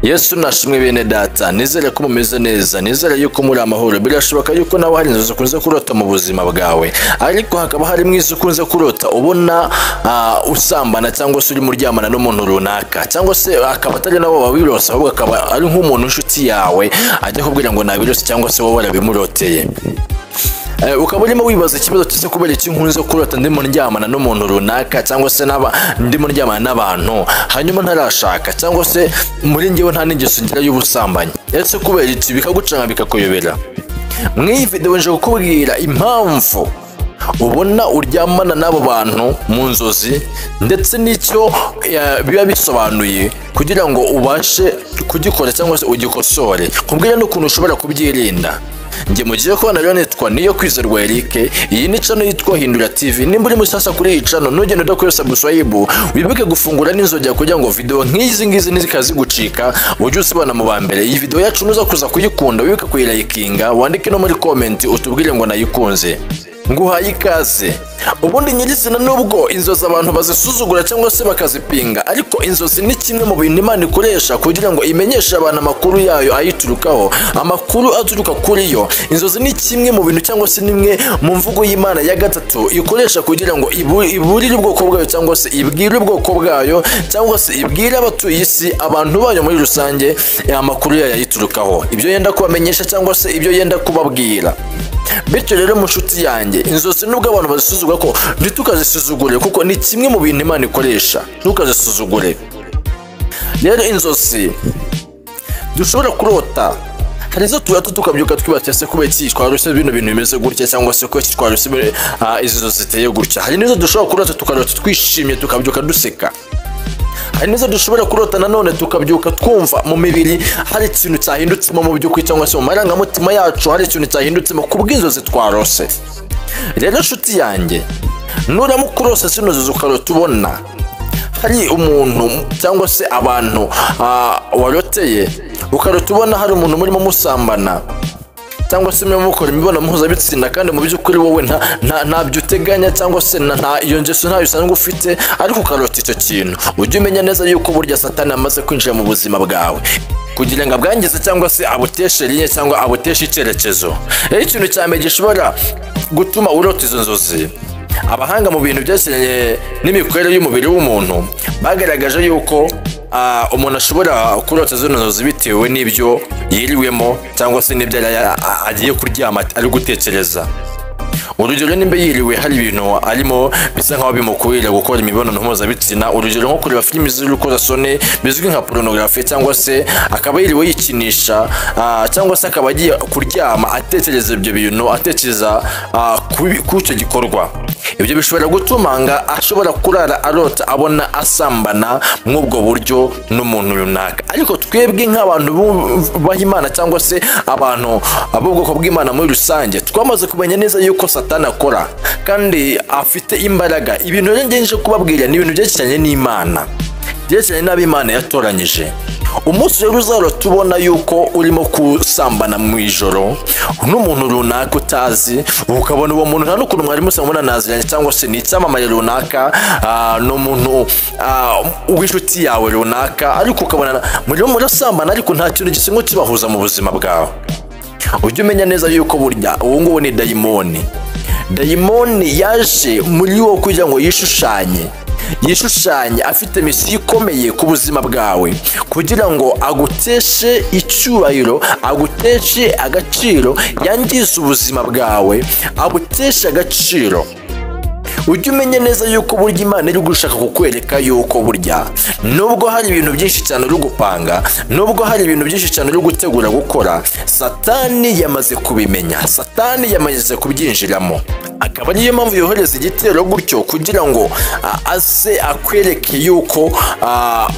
Yesu nashimwe bene data, nizere ko mumeze neza, nizere yuko muri amahoro. Birashoboka yuko nawe hari inzozi ukunze kurota mu buzima bwawe, ariko hakaba hari mwiza ukunze kurota ubona usambana cyangwa se uri muryamana n'umuntu runaka, cyangwa se akaba atari nawe wabirose ahubwo akaba ari nk'umuntu inshuti yawe ajya kubwira ngo nabirose cyangwa se wowe warabimuroteye. Ukaba urimo wibaza ikibazo cyose kubera iki nkunze kurota ndimo ndyamana n'umuntu runaka cyangwa se ndimo ndyamana n'abantu hanyuma ntarashaka, cyangwa se muri njyewe nta n'ingeso ngira y'ubusambanyi. Ese kubera iki bikagucanga bikakuyobera? Mw'iyi video nje kukubwira impamvu ubona uryamana n'abo bantu mu nzozi ndetse n'icyo biba bisobanuye kugira ngo ubashe kugikora cyangwa se ugikosore, kubwira n'ukuntu ushobora kubyirinda. Nge mugiye kubona rero nitwa Niyo Kwizerwa Eric, iyi ni channel yitwa Hindura TV. Nimba uri musasa kuri iyi channel ntugende udakora subscribe, wibuke gufungura n'inzogera kugira ngo video nk'izi ngizi nizikagucika ujye usibana mu bambere. Iyi video yacu nuza kuza kuyikunda wibuke kuyilikinga, wandike no muri comment utubwire ngo nayikunze. Nguhaye ikaze. Ubundi nyirizina nubwo inzozi abantu bazisuzugura cyangwa se bakazipinga, ariko inzozi ni kimwe mu bintu Imana ikoresha kugira ngo imenyeshe abantu amakuru yayo ayiturukaho, amakuru aturuka kuri yo. Inzozi ni kimwe mu bintu cyangwa se nimwe mu mvugo y'Imana ya gatatu ikoresha kugira ngo iburire ubwoko bwayo cyangwa se ibwire ubwoko bwayo cyangwa se ibwire abatuye isi, abantu bayo muri rusange, amakuru yayo ayiturukaho, ibyo yenda kubamenyesha cyangwa se ibyo yenda kubabwira. Bityo rero mushuti yanjye, inzozi nubwo abantu bazisuzugura ko ntitukazisuzugure kuko ni kimwe mu bintu Imana ikoresha, ntukazisuzugure. Rero inzozi dushobora kurota, hari izo turata tukabyuka twibaza se kubera iki twarose bino bintu bimeze gutya cyangwa se ko twarose izi nzozi ziteye gutya. Hari n'izo dushobora kurota tukarota twishimye tukabyuka duseka. Hari n'izo dushobora kurota nanone tukabyuka twumva mu mibiri hari ikintu cyahindutsemo mu by'ukuri cyangwa se mu marangamutima yacu hari ikintu cyahindutsemo kubw'inzozi twarose. Rero nshuti yanjye, nuramuka urose zino nzozi ukarota ubona hari umuntu cyangwa se abantu waroteye, ukarota ubona hari umuntu murimo musambana cyangwa se murimo mukora imibonano mpuzabitsina kandi mu by'ukuri wowe ntabyo uteganya cyangwa se iyo ngeso ntayo usanzwe ufite, ariko ukarota icyo kintu, ujye umenya neza yuko burya Satani amaze kwinjira mu buzima bwawe kugira ngo abwangize cyangwa se abuteshe linye cyangwa abuteshe icyerekezo. Rero ikintu cya mbere gishobora gutuma urota izo nzozi, abahanga mu bintu byerekeranye n'imikorere y'umubiri w'umuntu bagaragaje yuko umuntu ashobora kurota zino nzozi bitewe n'ibyo yiriwemo cyangwa se n'ibyo agiye kuryama ari gutekereza. Urugero, nimba yiriwe hari ibintu arimo bisa nkaho bimukurira gukora imibonano mpuzabitsina, urugero nko kureba filimi z'urukozasoni bizwi nka pornography, cyangwa se akaba yiriwe yikinisha cyangwa se akaba agiye kuryama atekereza ibyo bintu, atekereza ku icyo gikorwa. Ibyo bishobora gutuma ashobora kurara arota abona asambana mw'ubwo buryo n'umuntu runaka. Ariko twebwe nk'abantu bubaha Imana cyangwa se abantu ab'ubwoko bw'Imana muri rusange, twamaze kumenya neza yuko Satani akora kandi afite imbaraga. Ibintu rero ngenje kubabwira ni ibintu byerekeranye n'Imana, byerekeranye n'ab'Imana yatoranyije. Umunsi rero uzarota ubona yuko urimo kusambana mu ijoro n'umuntu runaka utazi, ukabona uwo muntu nta n'ukuntu mwari musambana naziranye cyangwa se ni icyamamare runaka, n'umuntu w'inshuti yawe runaka, ariko ukabona murimo murasambana ariko nta kintu gisimwe kibahuza mu buzima bwawe. Ujye umenya neza yuko burya uwo nguwo ni dayimoni. Dayimoni yaje muri wowe kugira ngo yishushanye afite misiyo ikomeye ku buzima bwawe kugira ngo aguteshe icyubahiro, aguteshe agaciro, yangize ubuzima bwawe, aguteshe agaciro. Ujye umenya neza yuko burya Imana iri gushaka kukwereka yuko burya nubwo hari ibintu byinshi cyane uri gupanga, nubwo hari ibintu byinshi cyane uri gutegura gukora, Satani yamaze kubimenya, Satani yamaze kubyinjiramo. Akaba niyo mpamvu yohereza igitero gutyo kugira ngo aze akwereke yuko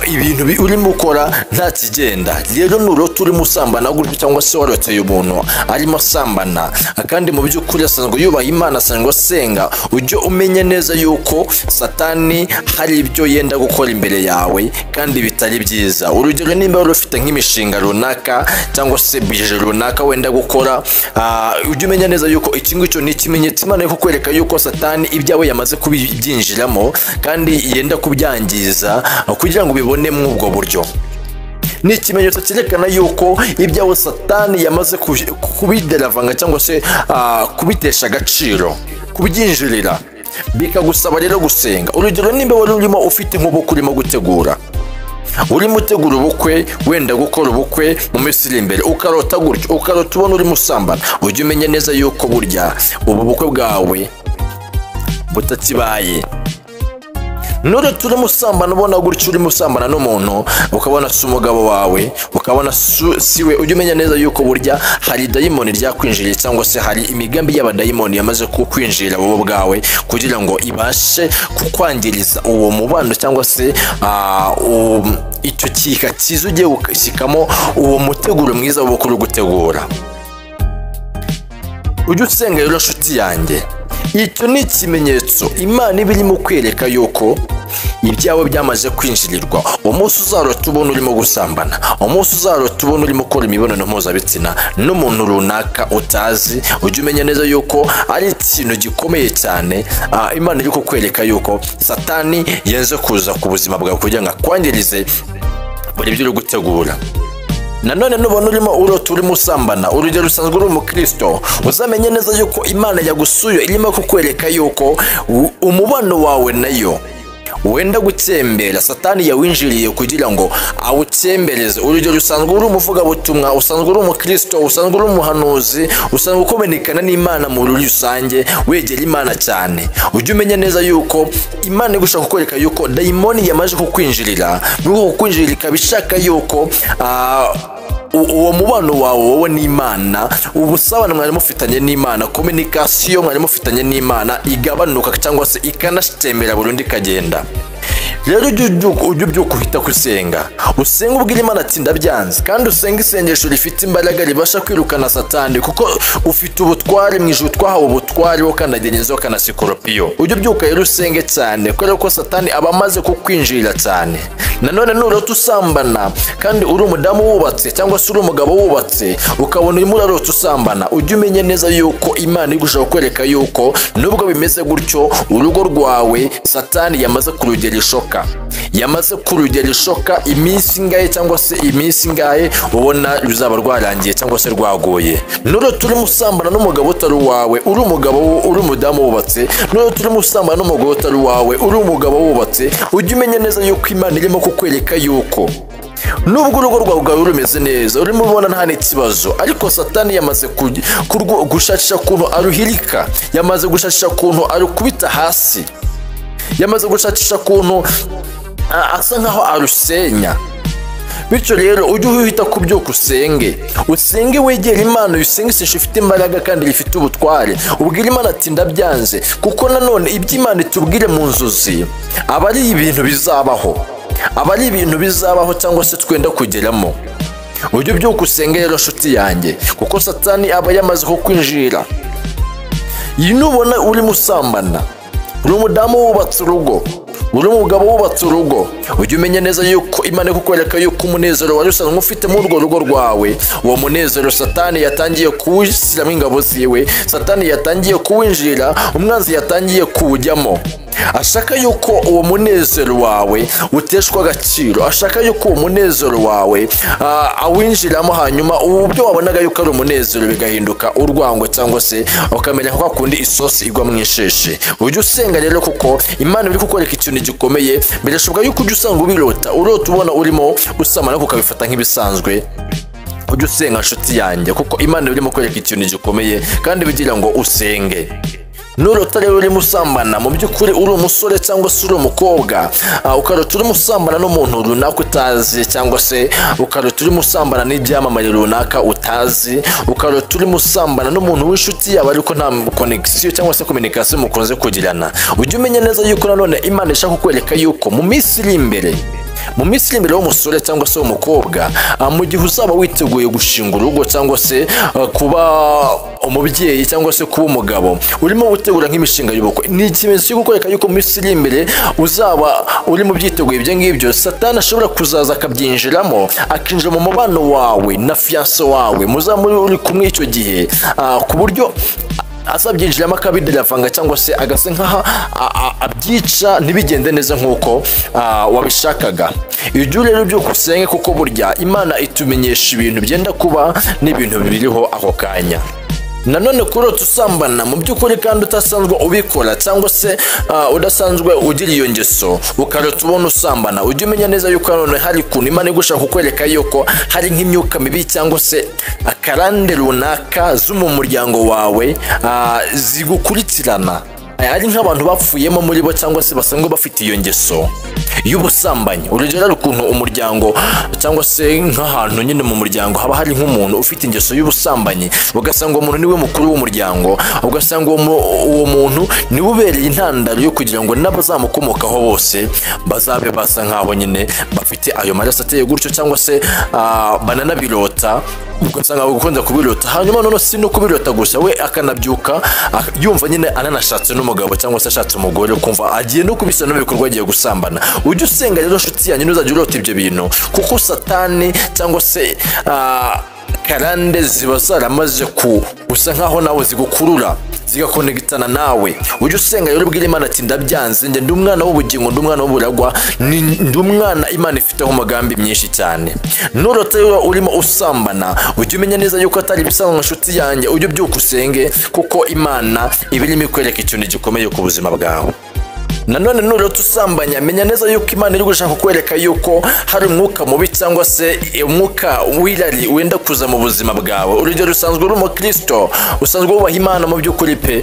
ibintu urimo ukora nta kigenda. Rero nurota urimo usambana gutyo cyangwa se waroteye umuntu arimo asambana kandi mu by'ukuri asanzwe yubaha Imana, asanzwe asenga, ujye umenya neza yuko Satani hari ibyo yenda gukora imbere yawe kandi bitari byiza. Urugero, nimba wari ufite nk'imishinga runaka cyangwa se bije runaka wenda gukora, ujye umenya neza yuko iki ngicyo ni ikimenyetso Imana yo kukwereka yuko Satani ibyawe yamaze kubyinjiramo kandi yenda kubyangiza kugira ngo ubibone mw'ubwo buryo. ni ikimenyetso cyerekana yuko ibyawe Satani yamaze kubideravanga cyangwa se kubitesha agaciro, kubyinjirira, bikagusaba rero gusenga. Urugero, nimba wari urimo ufite nk'ubukwe urimo gutegura, urimo utegura ubukwe, wenda gukora ubukwe mu minsi iri imbere, ukarota gutyo, ukarota ubona urimo usambana, ujye umenya neza yuko burya ubu bukwe bwawe butakibaye. Nurota urimo usambana, ubona gutyo urimo usambana n'umuntu, ukabona si umugabo wawe, ukabona siwe, ujye umenya neza yuko burya hari dayimoni ryakwinjiriye, cyangwa se hari imigambi y'abadayimoni yamaze kukwinjirira wowe bwawe kugira ngo ibashe kukwangiriza uwo mubano, cyangwa se icyo kika cyiza ugiye gushyikamo uwo muteguro mwiza wo kuri gutegura. Ujye usenga rero nshuti yanjye, icyo ni ikimenyetso Imana iba irimo kwereka yuko ibyawe byamaze kwinjirirwa. Umunsi uzarota ubona urimo gusambana, umunsi uzarota ubona urimo gukora imibonano mpuzabitsina n'umuntu runaka utazi, ujye umenya neza yuko ari ikintu gikomeye cyane. Imana iri kukwereka yuko Satani yenze kuza ku buzima bwawe kugira ngo akwangirize buri byo uri gutegura. Nanone nubona urimo urota urimo usambana, urugero rusanzwe uri umukristo, uzamenye neza yuko Imana yagusuye irimo kukwereka yuko umubano wawe nayo wenda gutsembera. Satani yawinjiriye kugira ngo awutsembereze. Urugero rusanzwe uri umuvugabutumwa, usanzwe uri umukristo, usanzwe uri umuhanuzi, usanzwe ukomenikana n'Imana mu rusange, wegera Imana cyane, ujye umenya neza yuko Imana igushaka kukwereka yuko dayimoni yamaze kukwinjirira, nuko kukwinjirira ikaba ishaka yuko uwo mubano wawe wowe n'Imana, ubusabane mwari mufitanye n'Imana, communication mwari mufitanye n'Imana igabanuka cyangwa se ikanashtemera burundu ikagenda. Rero ujye ubyuka uhita kusenga, usenga ubwira Imana ati ndabyanze, kandi usenga isengesho rifite imbaraga ribasha kwirukana Satani, kuko ufite ubutware mu ijuru, twahawe ubutware wo kandagira inzoka na sikoropiyo. Ujye ubyuka rero usenge cyane, kubera ko Satani aba amaze kukwinjirira cyane. Nanone nurota usambana kandi uri umudamu wubatse cyangwa se uri umugabo wubatse, ukabona urimo urarota usambana, ujye umenye neza yuko Imana igushaka kwereka yuko nubwo bimeze gutyo, urugo rwawe Satani yamaze kurugera ishoka, yamaze kurugera ishoka. Iminsi ingahe cyangwa se iminsi ingahe ubona ruzaba rwarangiye cyangwa se rwagoye. Nurota urimo usambana n'umugabo utari uwawe, uri umugabo uri umudamu wubatse, nurota urimo usambana n'umugabo utari uwawe, uri umugabo wubatse, ujye umenya neza yuko Imana irimo kukwereka yuko nubwo urugo rwawe rumeze neza, urimo ubona nta n'ikibazo, ariko Satani yamaze gushakisha ukuntu aruhirika, yamaze gushakisha ukuntu arukubita hasi, yamaze gushakisha ukuntu asa nkaho arusenya. Bityo rero ujye uhita kubyuka usenge wegera Imana, usenge isengesho ifite imbaraga kandi rifite ubutware, ubwira Imana ati ndabyanze, kuko nanone ibyo Imana itubwire mu nzozi aba ari ibintu bizabaho, aba ari ibintu bizabaho cyangwa se twenda kugeramo. Ujye ubyuka usenge rero nshuti yanjye, kuko Satani aba yamaze kukwinjira. Iyi nubona urimo usambana, uri umudamu wubatse urugo, uri umugabo wubatse urugo, ujye umenya neza yuko Imana kukwereka yuko umunezero wari usanzwe ufite muri urwo rugo rwawe, uwo munezero Satani yatangiye kuwushyiramo ingabo ziwe, Satani yatangiye kuwinjira, umwanzi yatangiye kuwujyamo. Ashaka yuko uwo munezero wawe uteshwa agaciro, ashaka yuko uwo munezero wawe awinjiramo, hanyuma ubyo wabonaga yuko ari umunezero bigahinduka urwango, cyangwa se ukamenya kwa kundi isosi igwa mu isheshe. Ujye usenga rero, kuko Imana iri kukwereka ikintu gikomeye. Birashoboka yuko ujye usanga urota ubona urimo usambana, ukabifata nk'ibisanzwe. Ujye usenga nshuti yanjye, kuko Imana irimo kwereka ikintu gikomeye kandi bigira ngo usenge. Nurota rero urimo usambana, mu by'ukuri uri umusore cyangwa se uri umukobwa, ukarota urimo usambana n'umuntu runaka utazi, cyangwa se ukarota urimo usambana n'ibyamamare runaka utazi, ukarota urimo usambana n'umuntu w'inshuti yawe ariko nta connection cyangwa se communication mukunze kugirana, ujye umenya neza yuko nanone Imana ishaka kukwereka yuko mu minsi iri imbere w'umusore cyangwa se w'umukobwa, mu gihe uzaba witeguye gushinga urugo cyangwa se kuba umubyeyi cyangwa se kuba umugabo, urimo gutegura nk'imishinga y'ubukwe, ni ikimenyetso cyo kukwereka yuko mu minsi iri imbere uzaba uri mu byiteguye ibyo ngibyo. Satani ashobora kuzaza akabyinjiramo, akinjira mu mubano wawe na fiancé wawe, muzaba muri kumwe icyo gihe, ku buryo azabyinjiramo akabideravanga cyangwa se agasa nkaho abyica ntibigende neza nk'uko wabishakaga. Ibyo rero by'uko usenge kuko burya Imana itumenyesha ibintu byenda kuba n'ibintu biriho ako kanya. Nanone kurota usambana mu by'ukuri kandi utasanzwe ubikora cyangwa se udasanzwe ugira iyo ngeso ukarota ubona usambana, ujye umenya neza yuko none hari kuntu Imana igushaka kukwereka yuko hari nk'imyuka mibi cyangwa se akarande runaka zo mu muryango wawe zigukurikirana, ari nk'abantu bapfuyemo muri bo cyangwa se basanzwe bafite iyo ngeso y'ubusambanyi. Urugero ukuntu umuryango cyangwa se nk'ahantu nyine mu muryango haba hari nk'umuntu ufite ingeso y'ubusambanyi, ugasanga umuntu niwe mukuru w'umuryango, ugasanga uwo muntu niwe ubereye intandaro yo kugira ngo n'abazamukomokaho bose bazabe basa nk'aho nyine bafite ayo maraso ateye gutyo cyangwa se bananabirota, ugasanga gukunda kubirota. Hanyuma none si no kubirota gusa, we akanabyuka yumva nyine ananashatse n'umugabo cyangwa se ashatse umugore, kumva agiye no kubisa no bikorwa agiye gusambana. Ujye usenga rero nshuti yanyu ntuzajya urota ibyo bintu, kuko Satani cyangwa se karande ziba zaramaze gusa nkaho nawe zigukurura zigakonegitana nawe. Ujye usenga rero ubwira Imana ati ndabyanze, njye ndi umwana w'ubugingo, ndi umwana w'uburagwa, ndi umwana Imana ifiteho umugambi myinshi cyane. Nurota rero urimo usambana, ujye umenya neza yuko atari ibisanzwe nshuti yanjye, ujye ubyuka usenge kuko Imana iba irimo ikwereka ikintu gikomeye ku buzima bwawe. Nanone nurota usambanya, menya neza yuko Imana iri gushaka kukwereka yuko hari umwuka mubi cyangwa se umwuka w'irari wenda kuza mu buzima bwawe. Urugero usanzwe uri umukristo, usanzwe wubaha Imana mu by'ukuri pe,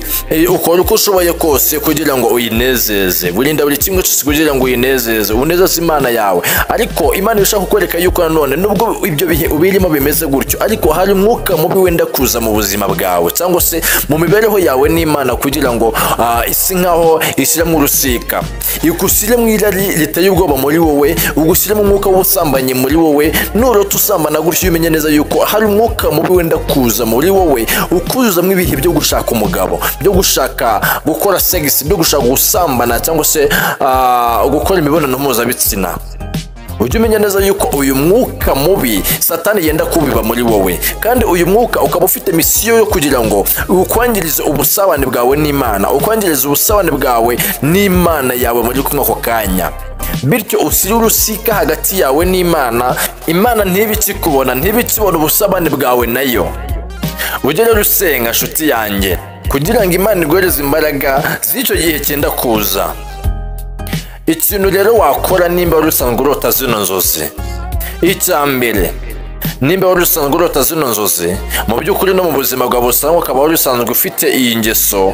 ukora uko ushoboye kose kugira ngo uyinezeze, wirinda buri kimwe cyose kugira ngo uyinezeze, unezeze Imana yawe. Ariko Imana ishaka kukwereka yuko nanone nubwo ibyo bihe ubirimo bimeze gutyo, ariko hari umwuka mubi wenda kuza mu buzima bwawe cyangwa se mu mibereho yawe n'Imana kugira ngo isi nkaho ishyiramo urusika, igushyire mu irari riteye ubwoba muri wowe, ugushyire mu mwuka w'ubusambanyi muri wowe. Nurota usambana gutyo umenye neza yuko hari umwuka mubi wenda kuza muri wowe, ukuzuzamo ibihe byo gushaka umugabo, byo gushaka gukora sex, byo gushaka gusambana cyangwa se gukora imibonano mpuzabitsina. Ujye umenya neza yuko uyu mwuka mubi Satani yenda kubiba muri wowe, kandi uyu mwuka ukaba ufite misiyo yo kugira ngo ukwangirize ubusabane bwawe n'Imana, ukwangirize ubusabane bwawe n'Imana yawe muri kumwe ako kanya, bityo usire urusika hagati yawe n'Imana. Imana ntibikikubona, ntibikibona ubusabane bwawe nayo. Ujye rero usenga nshuti yanjye kugira ngo Imana iguhereze imbaraga z'icyo gihe cyenda kuza. Ikintu rero wakora nimba wari usanzwe urota zino nzozi, icya mbere, nimba wari usanzwe urota zino nzozi, mu by'ukuri no mu buzima bwawe busanzwe ukaba wari usanzwe ufite iyi ngeso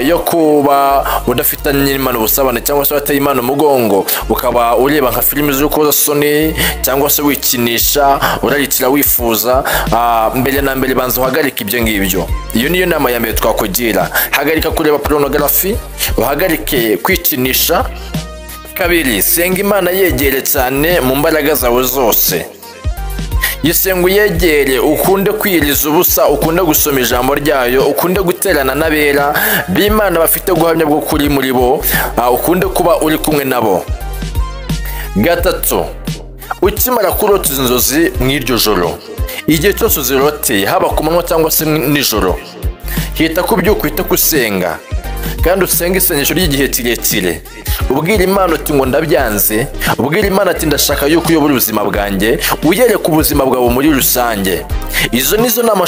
yo kuba udafitanye n'Imana ubusabane cyangwa se wateye Imana umugongo, ukaba ureba nka filime z'urukozasoni cyangwa se wikinisha, urarikira wifuza, mbere na mbere banza uhagarike ibyo ngibyo. Iyo niyo nama ya mbere twakugira. Hagarika kureba pornography, uhagarike kwikinisha. Kabiri, senga Imana yegere cyane mu mbaraga zawe zose. Yisenga uyegere, ukunde kwiriza ubusa, ukunde gusoma ijambo ryayo, ukunde guterana n'abera b'Imana bafite guhamya bwo kuri muri bo, ukunde kuba uri kumwe nabo. Gatatu, ukimara kurota izi nzozi mu iryo joro, igihe cyose uziroteye haba ku manywa cyangwa se nijoro, hita kubyuka, uhita kusenga kandi usenga isengesho ry'igihe kirekire. Ubwira Imana uti ngo ndabyanze, ubwira Imana ati ndashaka yuko uyobora ubuzima bwanjye, uyereka ubuzima bwawe muri rusange. Izo nizo nama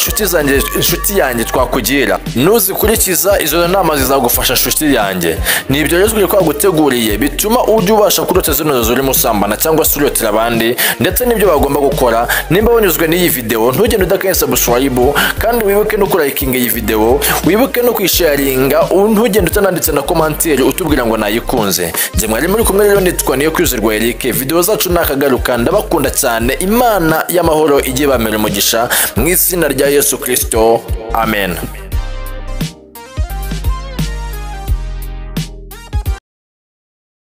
nshuti yanjye twakugira. Nuzikurikiza izo nama zizagufasha nshuti yanjye. Nibyo rero turi kwaguteguriye bituma ujya ubasha kurota zino nzozi urimo usambana cyangwa se urotera abandi, ndetse n'ibyo bagomba gukora. Nimba wanyuzwe n'iyi video, ntugende udakanda subscribe, kandi wibuke no kurikinga iyi video, wibuke no kwisharinga, ntugende utananditse na commentaire utubwira ngo nayikunze. Nje mwari muri kumwe rero nitwa niyo kwizerwa Eric. Video zacu nakagaruka, ndabakunda cyane. Imana y'amahoro ijye bamera umugisha mu izina rya Yesu Kristo, amen.